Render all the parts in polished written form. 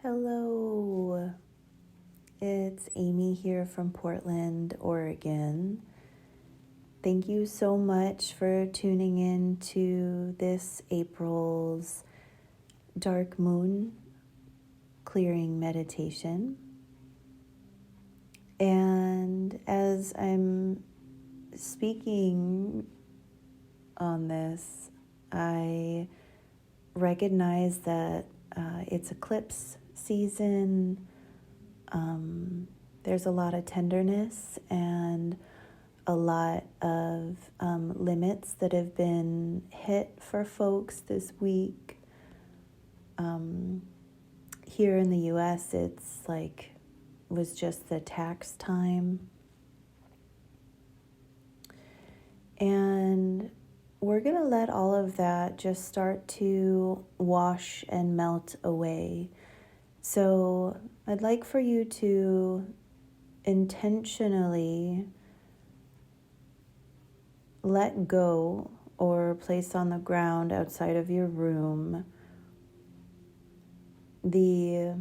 Hello, it's Amy here from Portland, Oregon. Thank you so much for tuning in to this April's dark moon clearing meditation. And as I'm speaking on this, I recognize that it's eclipse season. There's a lot of tenderness and a lot of limits that have been hit for folks this week. Here in the US, was just the tax time. And we're going to let all of that just start to wash and melt away. So I'd like for you to intentionally let go or place on the ground outside of your room the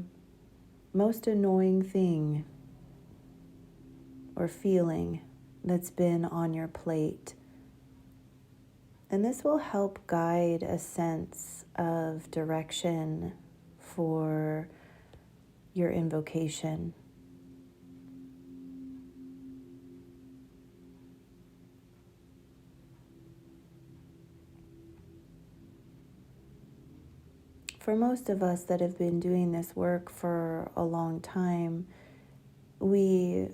most annoying thing or feeling that's been on your plate. And this will help guide a sense of direction for your invocation. For most of us that have been doing this work for a long time, we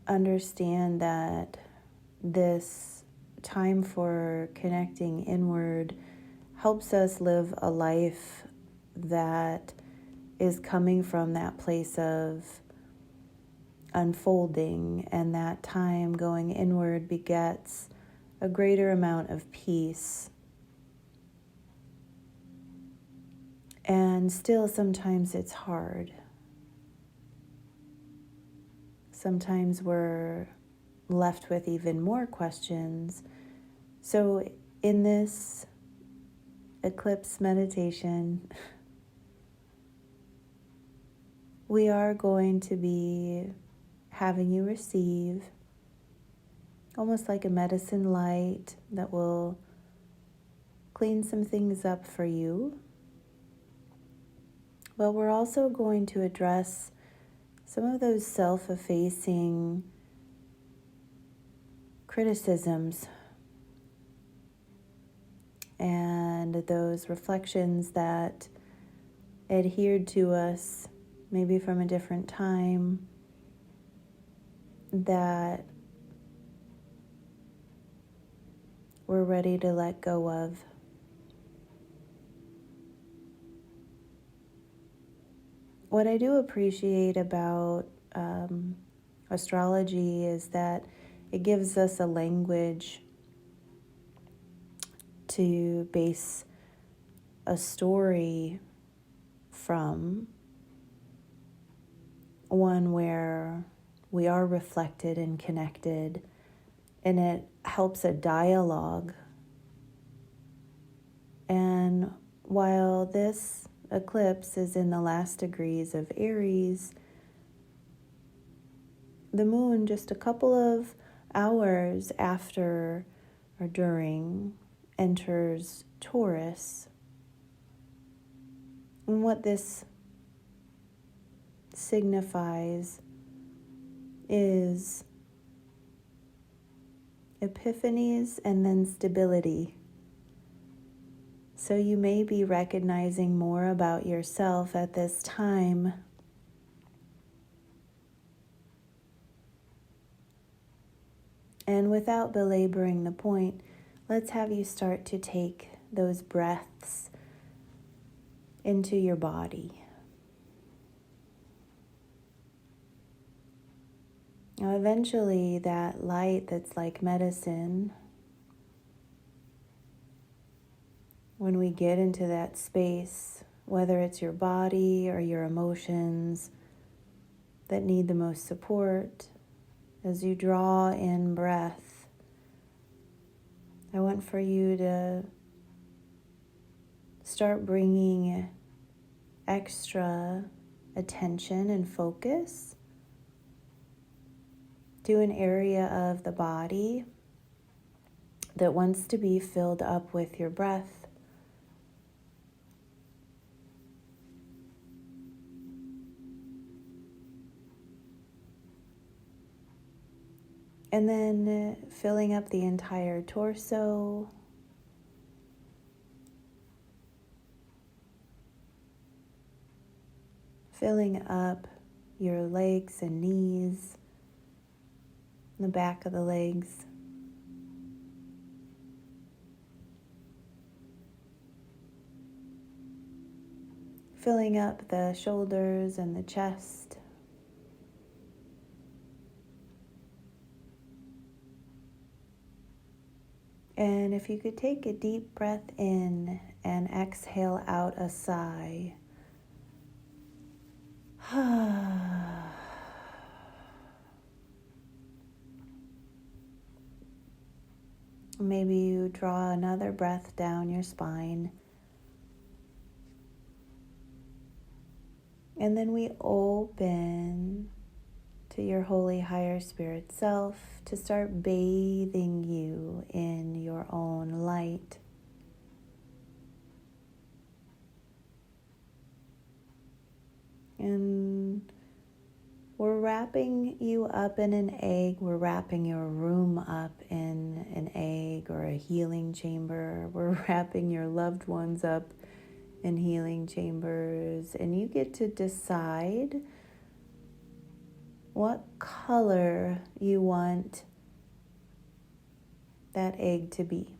understand that this time for connecting inward helps us live a life that is coming from that place of unfolding, and that time going inward begets a greater amount of peace. And still, sometimes it's hard. Sometimes we're left with even more questions. So in this eclipse meditation, we are going to be having you receive almost like a medicine light that will clean some things up for you. But we're also going to address some of those self-effacing criticisms and those reflections that adhered to us maybe from a different time that we're ready to let go of. What I do appreciate about astrology is that it gives us a language to base a story from, one where we are reflected and connected, and it helps a dialogue. And while this eclipse is in the last degrees of Aries, the moon just a couple of hours after or during enters Taurus. And what this signifies is epiphanies and then stability. So you may be recognizing more about yourself at this time. And without belaboring the point, let's have you start to take those breaths into your body. Now, eventually, that light that's like medicine, when we get into that space, whether it's your body or your emotions that need the most support, as you draw in breath, I want for you to start bringing extra attention and focus to an area of the body that wants to be filled up with your breath. And then filling up the entire torso. Filling up your legs and knees, the back of the legs. Filling up the shoulders and the chest. And if you could take a deep breath in and exhale out a sigh. Maybe you draw another breath down your spine. And then we open to your holy higher spirit self to start bathing you in your own light. And we're wrapping you up in an egg. We're wrapping your room up in an egg or a healing chamber. We're wrapping your loved ones up in healing chambers. And you get to decide what color you want that egg to be.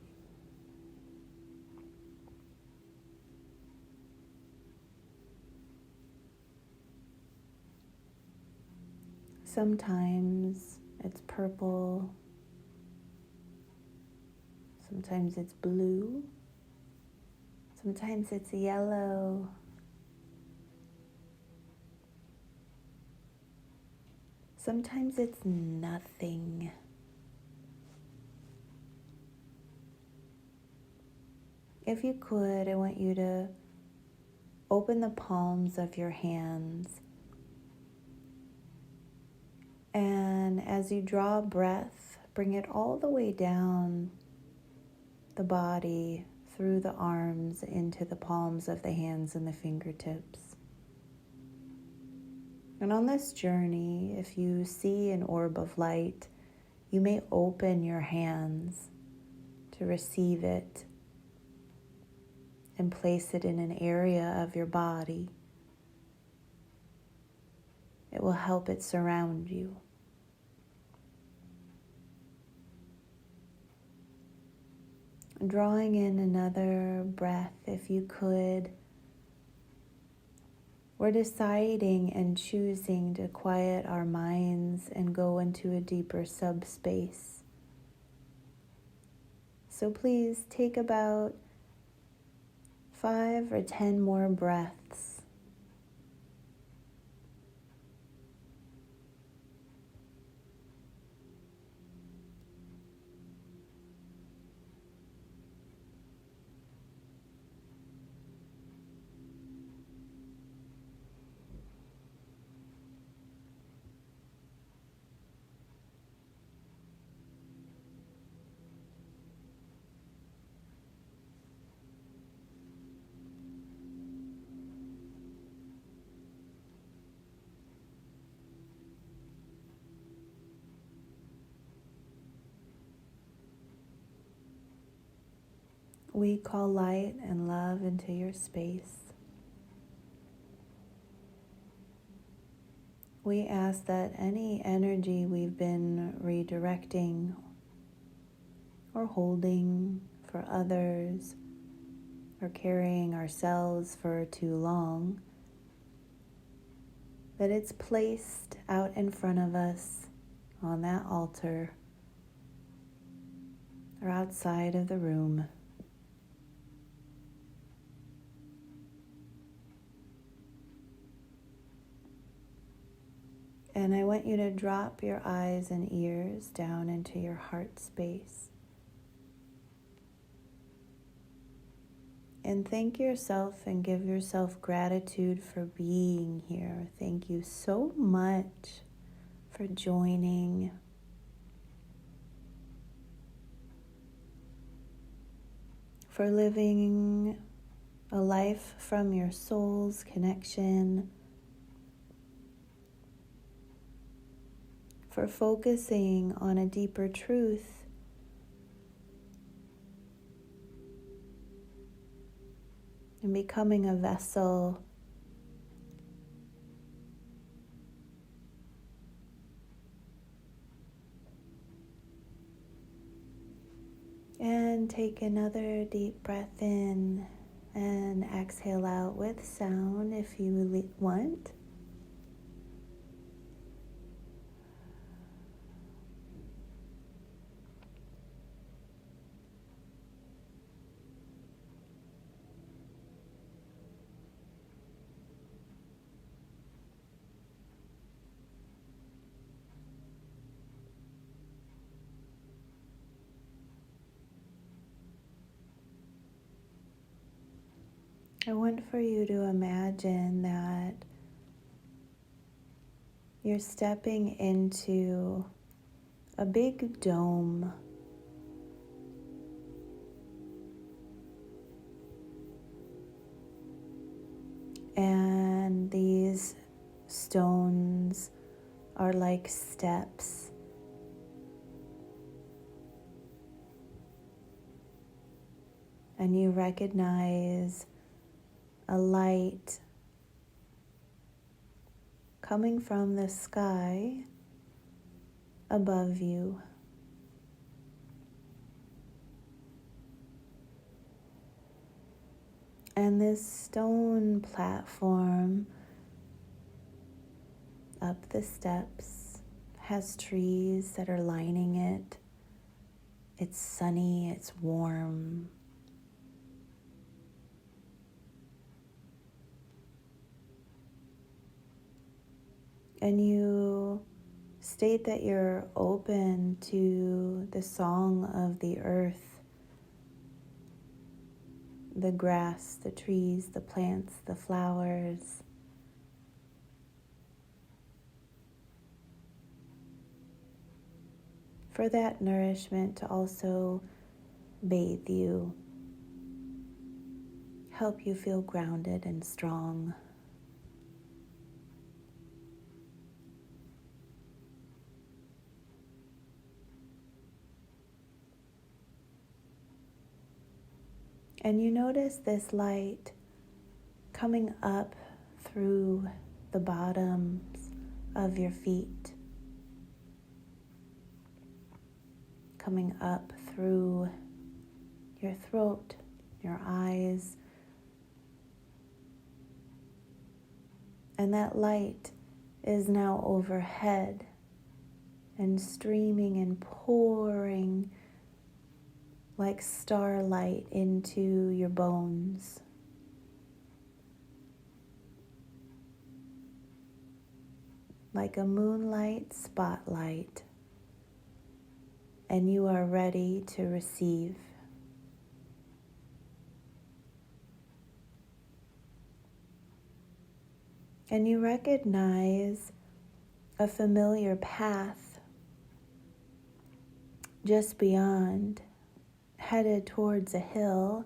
Sometimes it's purple, sometimes it's blue, sometimes it's yellow, sometimes it's nothing. If you could, I want you to open the palms of your hands. And as you draw breath, bring it all the way down the body, through the arms, into the palms of the hands and the fingertips. And on this journey, if you see an orb of light, you may open your hands to receive it and place it in an area of your body. It will help it surround you. Drawing in another breath, if you could. We're deciding and choosing to quiet our minds and go into a deeper subspace. So please take about 5 or 10 more breaths. We call light and love into your space. We ask that any energy we've been redirecting or holding for others or carrying ourselves for too long, that it's placed out in front of us on that altar or outside of the room. And I want you to drop your eyes and ears down into your heart space. And thank yourself and give yourself gratitude for being here. Thank you so much for joining. For living a life from your soul's connection. For focusing on a deeper truth. And becoming a vessel and take another deep breath in and exhale out with sound if you want. I want for you to imagine that you're stepping into a big dome. And these stones are like steps. And you recognize a light coming from the sky above you. And this stone platform up the steps has trees that are lining it. It's sunny, it's warm. And you state that you're open to the song of the earth, the grass, the trees, the plants, the flowers. For that nourishment to also bathe you, help you feel grounded and strong. And you notice this light coming up through the bottoms of your feet, coming up through your throat, your eyes. And that light is now overhead and streaming and pouring like starlight into your bones. Like a moonlight spotlight. And you are ready to receive. And you recognize a familiar path just beyond, headed towards a hill,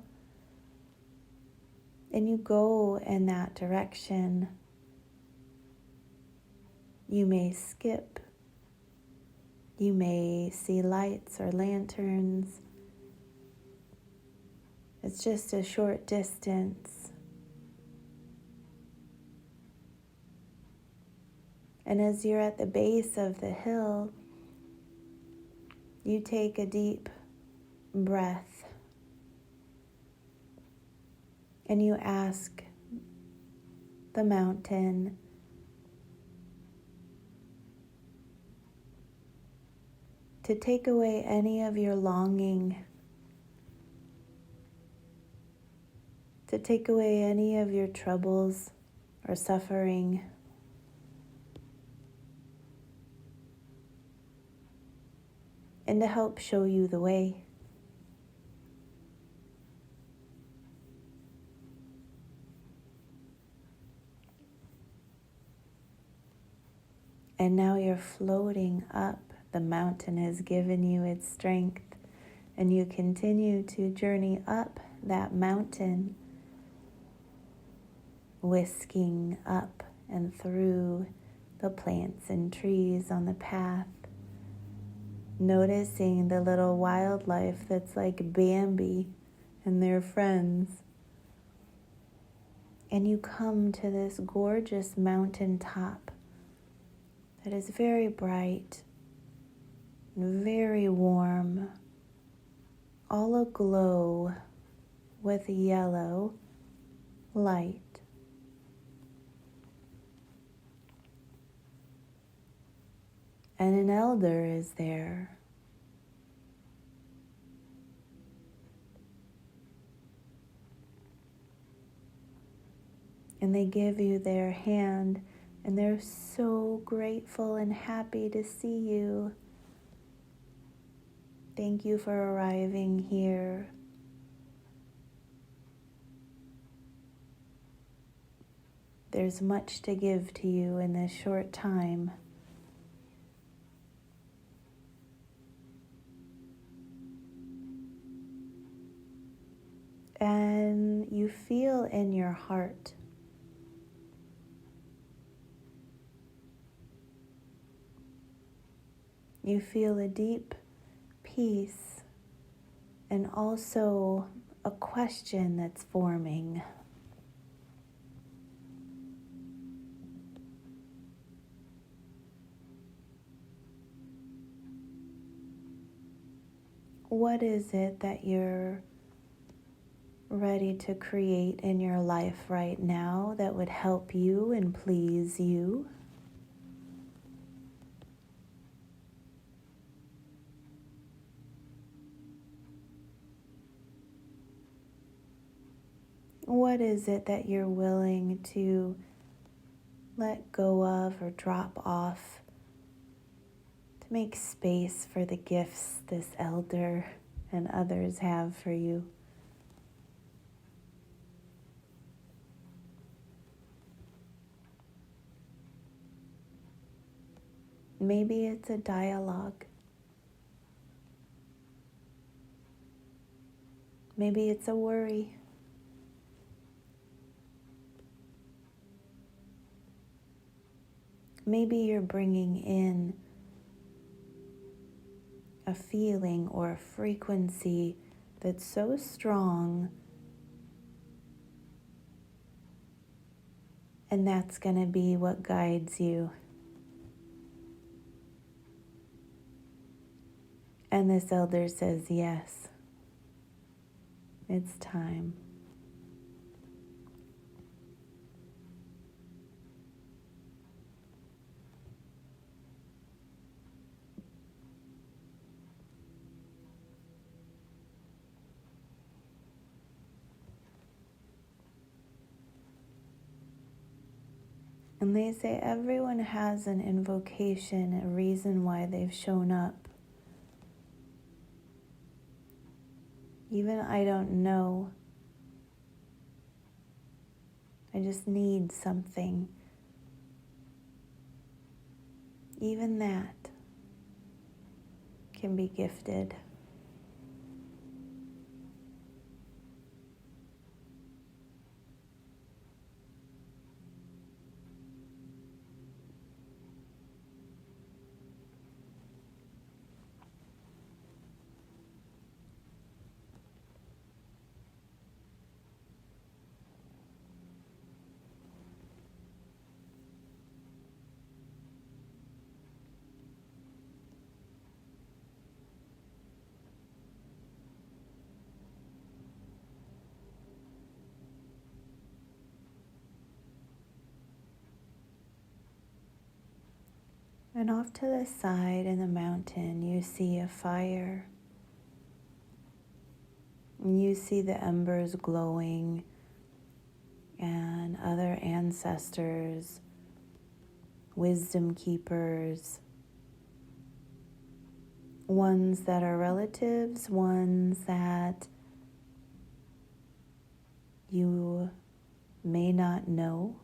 and you go in that direction. You may skip, you may see lights or lanterns. It's just a short distance. And as you're at the base of the hill, you take a deep breath and you ask the mountain to take away any of your longing, to take away any of your troubles or suffering. And to help show you the way. And now you're floating up. The mountain has given you its strength, and you continue to journey up that mountain, whisking up and through the plants and trees on the path, noticing the little wildlife that's like Bambi and their friends. And you come to this gorgeous mountain top that is very bright, very warm, all aglow with yellow light. And an elder is there. And they give you their hand, and they're so grateful and happy to see you. Thank you for arriving here. There's much to give to you in this short time. And you feel in your heart you feel a deep peace and also a question that's forming. What is it that you're ready to create in your life right now that would help you and please you? What is it that you're willing to let go of or drop off to make space for the gifts this elder and others have for you? Maybe it's a dialogue. Maybe it's a worry. Maybe you're bringing in a feeling or a frequency that's so strong, and that's going to be what guides you. And this elder says, yes, it's time. And they say everyone has an invocation, a reason why they've shown up. Even I don't know. I just need something. Even that can be gifted. And off to the side in the mountain, you see a fire. And you see the embers glowing, and other ancestors, wisdom keepers, ones that are relatives, ones that you may not know.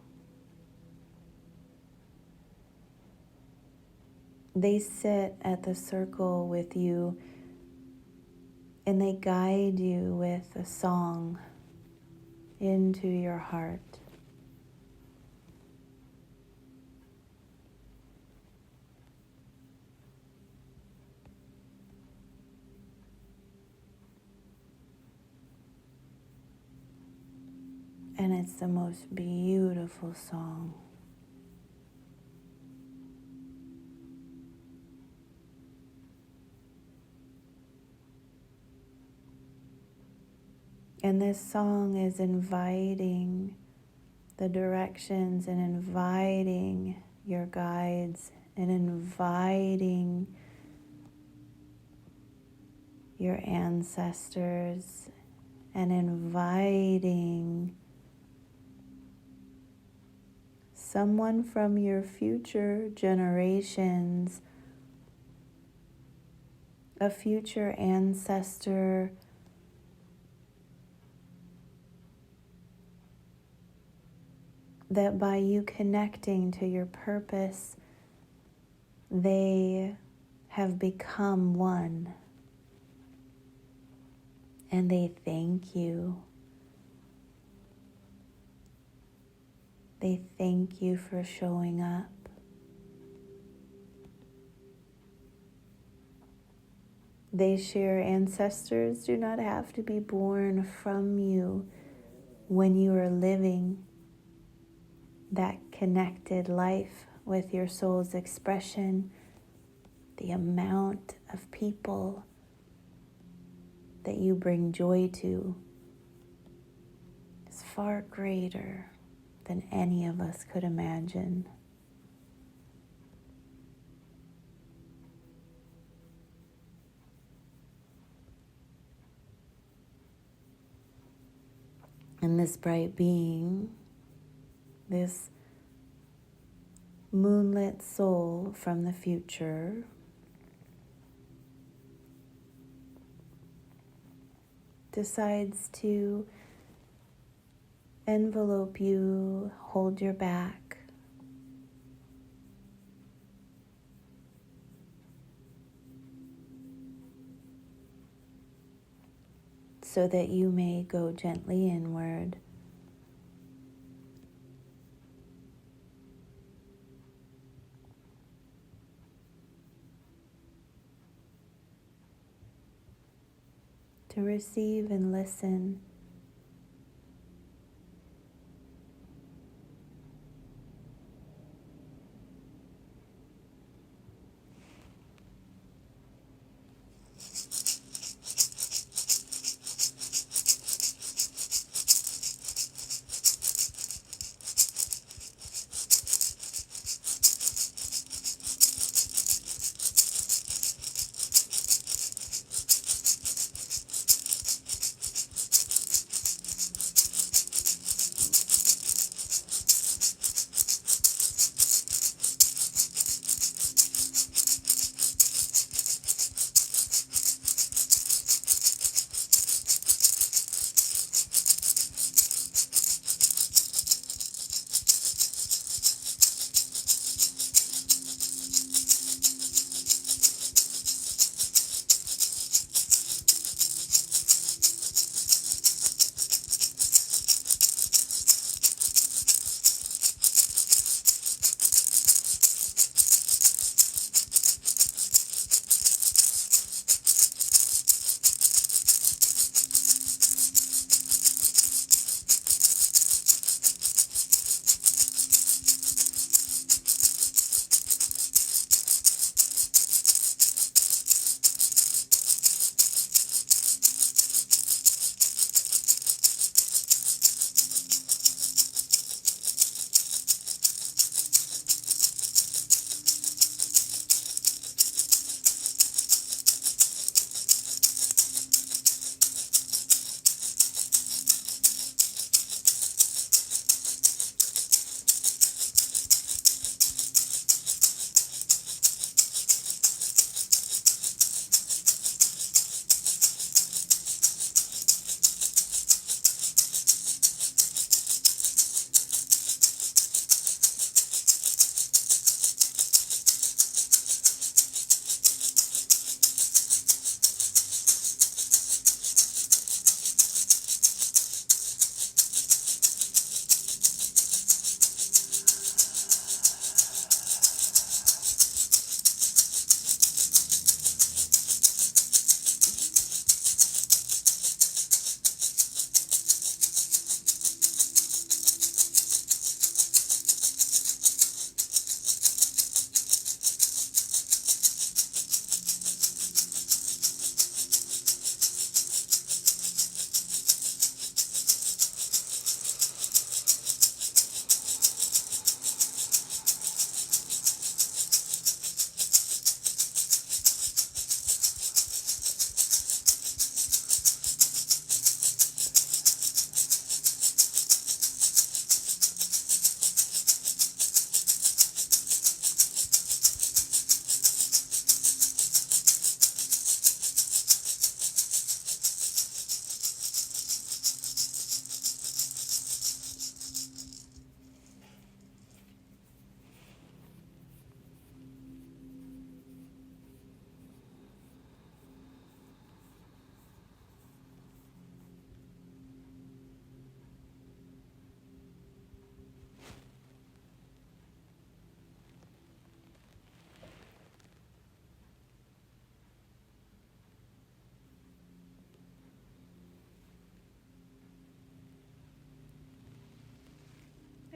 They sit at the circle with you and they guide you with a song into your heart. And it's the most beautiful song. And this song is inviting the directions and inviting your guides and inviting your ancestors and inviting someone from your future generations, a future ancestor that by you connecting to your purpose, they have become one. And they thank you. They thank you for showing up. They share ancestors do not have to be born from you when you are living that connected life with your soul's expression. The amount of people that you bring joy to is far greater than any of us could imagine. And this bright being, this moonlit soul from the future, decides to envelope you, hold your back, so that you may go gently inward. To receive and listen.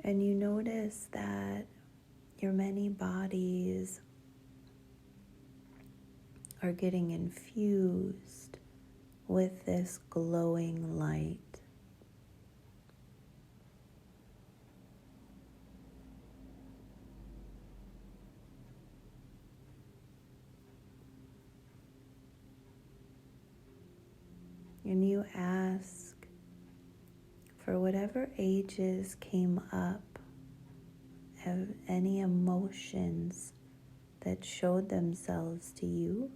And you notice that your many bodies are getting infused with this glowing light. And you ask for whatever ages came up, of any emotions that showed themselves to you,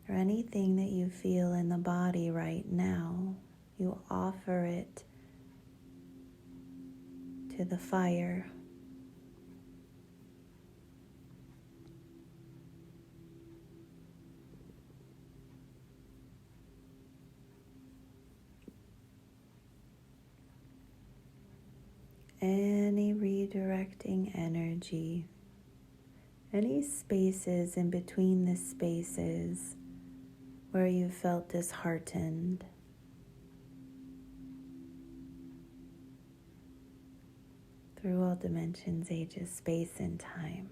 or anything that you feel in the body right now, you offer it to the fire. Any redirecting energy, any spaces in between the spaces where you felt disheartened, through all dimensions, ages, space, and time.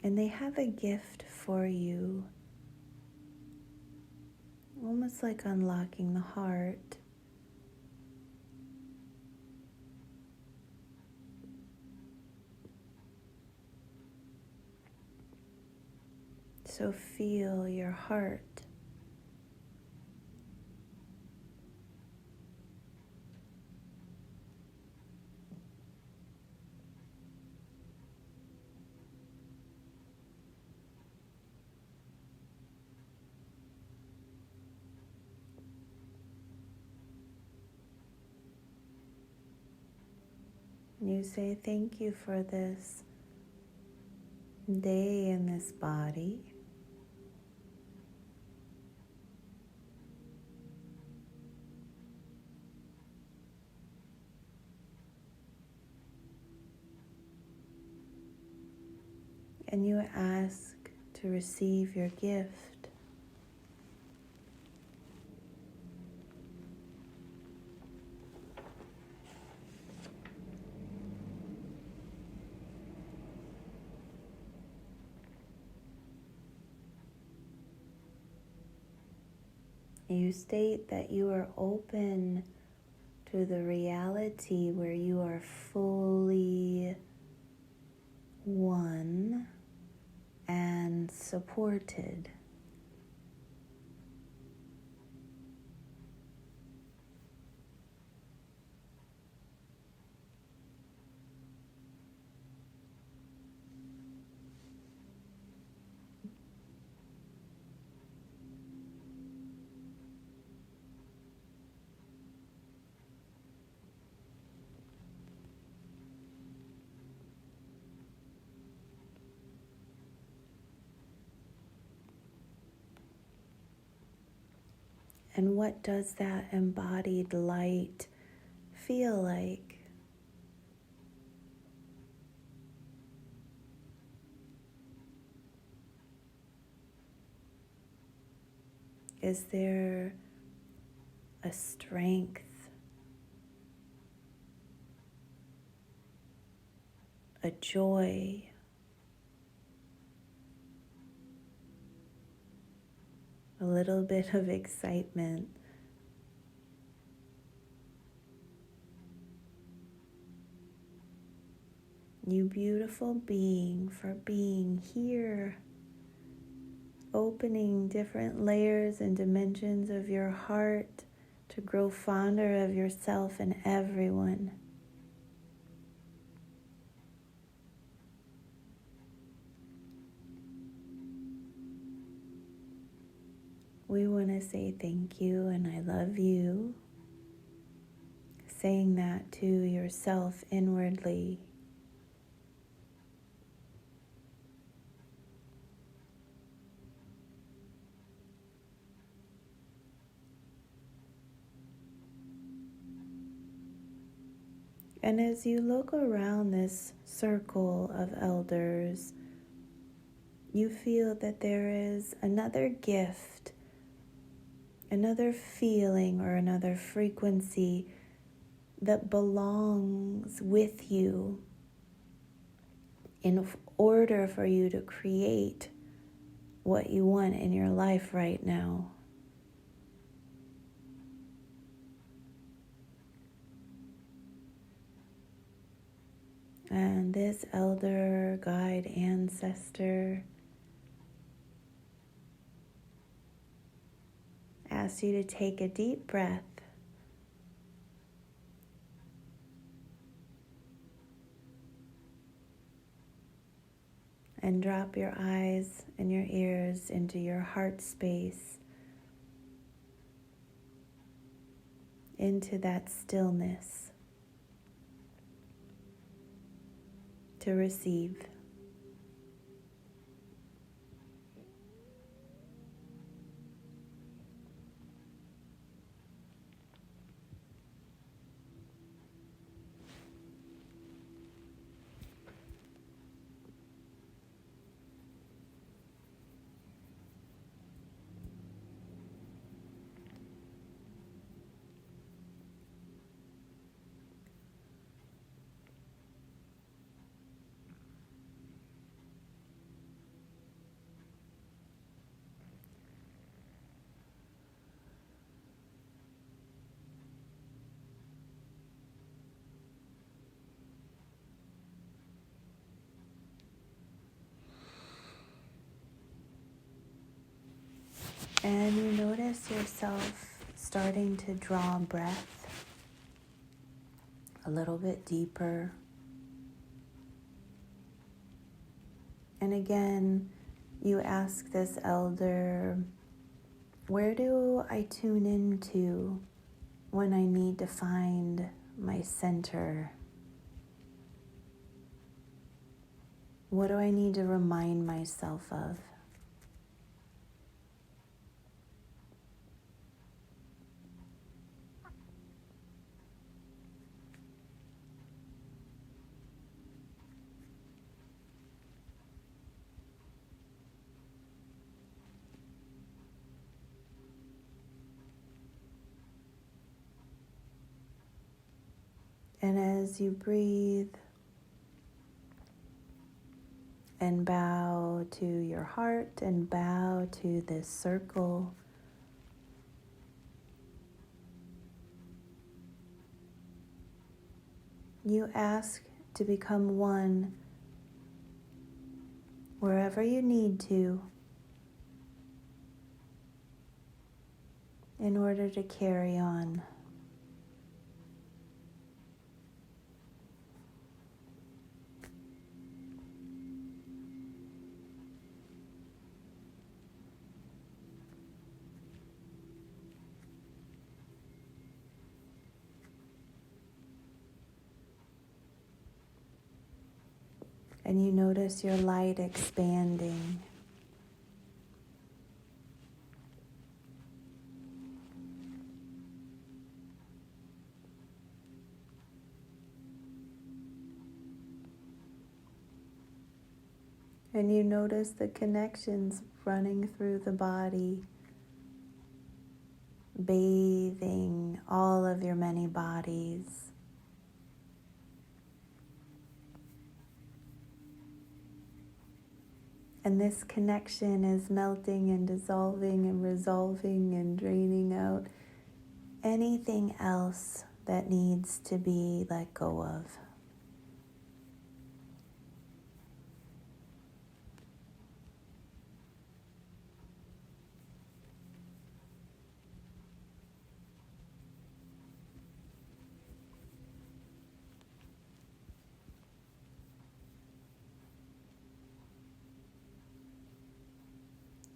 And they have a gift for you, almost like unlocking the heart. So feel your heart. You say thank you for this day in this body. And you ask to receive your gift. You state that you are open to the reality where you are fully one and supported. And what does that embodied light feel like? Is there a strength, a joy, a little bit of excitement? You beautiful being, for being here, opening different layers and dimensions of your heart to grow fonder of yourself and everyone. We want to say thank you and I love you, saying that to yourself inwardly. And as you look around this circle of elders, you feel that there is another gift, another feeling, or another frequency that belongs with you in order for you to create what you want in your life right now. And this elder, guide, ancestor asks you to take a deep breath and drop your eyes and your ears into your heart space, into that stillness to receive. And you notice yourself starting to draw breath a little bit deeper. And again, you ask this elder, where do I tune into when I need to find my center? What do I need to remind myself of? And as you breathe and bow to your heart and bow to this circle, you ask to become one wherever you need to in order to carry on. And you notice your light expanding. And you notice the connections running through the body, bathing all of your many bodies. And this connection is melting and dissolving and resolving and draining out anything else that needs to be let go of.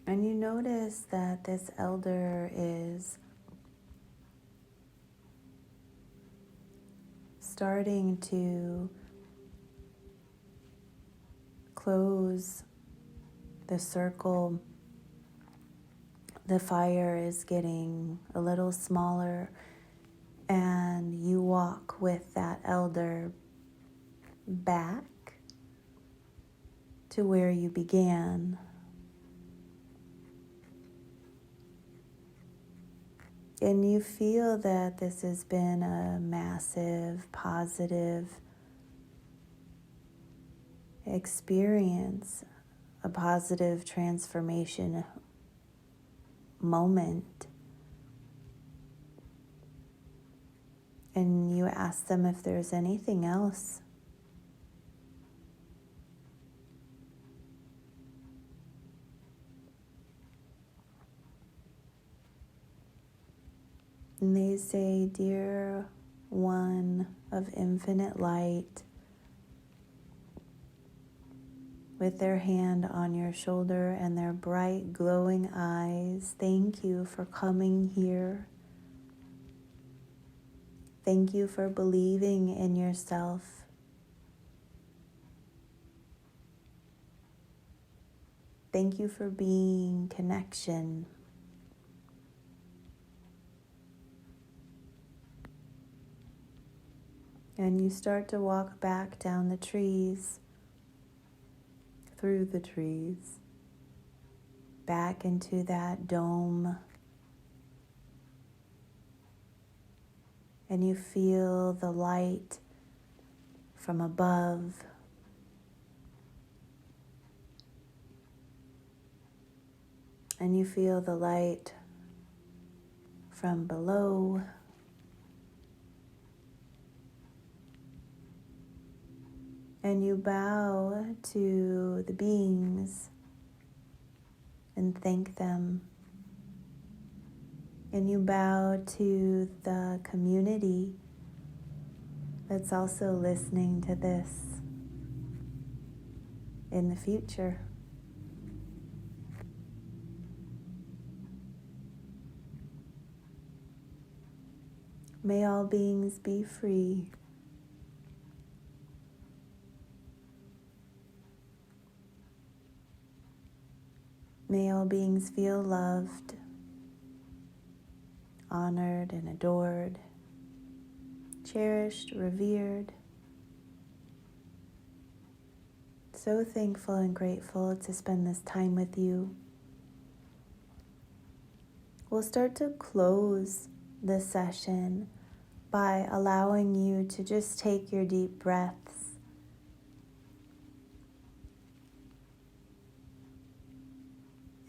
And you notice that this elder is starting to close the circle. The fire is getting a little smaller, and you walk with that elder back to where you began. And you feel that this has been a massive, positive experience, a positive transformation moment. And you ask them if there's anything else. And they say, "Dear One of infinite light," with their hand on your shoulder and their bright, glowing eyes, "Thank you for coming here. Thank you for believing in yourself. Thank you for being connection. And you start to walk back down the trees, through the trees, back into that dome. And you feel the light from above. And you feel the light from below. And you bow to the beings and thank them. And you bow to the community that's also listening to this in the future. May all beings be free. May all beings feel loved, honored and adored, cherished, revered. So thankful and grateful to spend this time with you. We'll start to close this session by allowing you to just take your deep breaths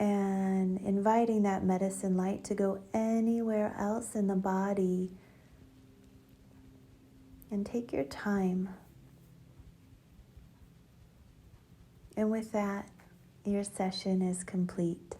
and inviting that medicine light to go anywhere else in the body. And take your time. And with that, your session is complete.